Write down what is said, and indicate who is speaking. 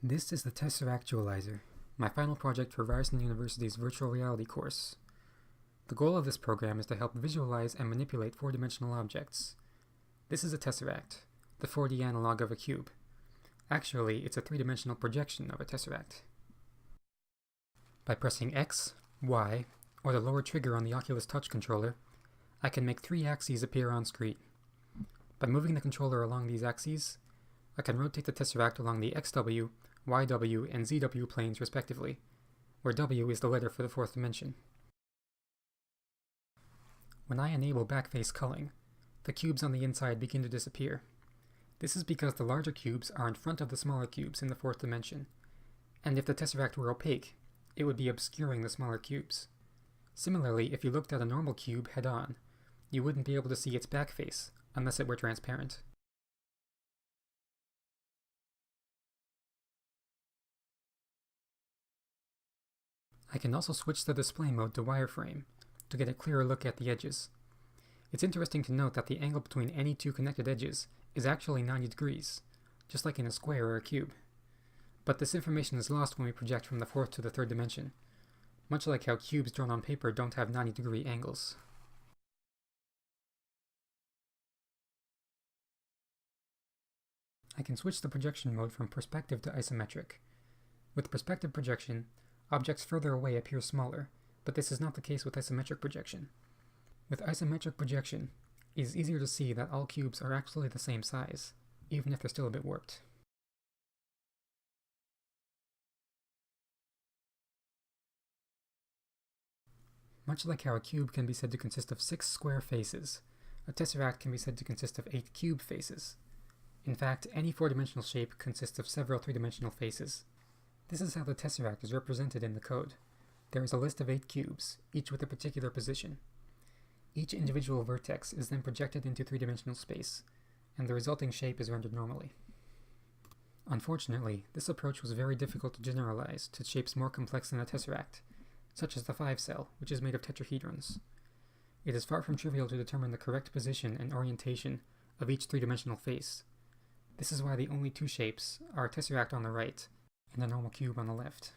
Speaker 1: This is the Tesseractualizer, my final project for Ryerson University's virtual reality course. The goal of this program is to help visualize and manipulate four-dimensional objects. This is a tesseract, the 4D analog of a cube. Actually, it's a three-dimensional projection of a tesseract. By pressing X, Y, or the lower trigger on the Oculus Touch controller, I can make three axes appear on screen. By moving the controller along these axes, I can rotate the tesseract along the XW, YW, and ZW planes respectively, where W is the letter for the fourth dimension. When I enable backface culling, the cubes on the inside begin to disappear. This is because the larger cubes are in front of the smaller cubes in the fourth dimension, and if the tesseract were opaque, it would be obscuring the smaller cubes. Similarly, if you looked at a normal cube head-on, you wouldn't be able to see its backface unless it were transparent. I can also switch the display mode to wireframe to get a clearer look at the edges. It's interesting to note that the angle between any two connected edges is actually 90 degrees, just like in a square or a cube. But this information is lost when we project from the fourth to the third dimension, much like how cubes drawn on paper don't have 90-degree angles. I can switch the projection mode from perspective to isometric. With perspective projection, objects further away appear smaller, but this is not the case with isometric projection. With isometric projection, it is easier to see that all cubes are actually the same size, even if they're still a bit warped. Much like how a cube can be said to consist of 6 square faces, a tesseract can be said to consist of 8 cube faces. In fact, any four-dimensional shape consists of several three-dimensional faces. This is how the tesseract is represented in the code. There is a list of 8 cubes, each with a particular position. Each individual vertex is then projected into three-dimensional space, and the resulting shape is rendered normally. Unfortunately, this approach was very difficult to generalize to shapes more complex than a tesseract, such as the 5-cell, which is made of tetrahedrons. It is far from trivial to determine the correct position and orientation of each three-dimensional face. This is why the only two shapes are a tesseract on the right and a normal cube on the left.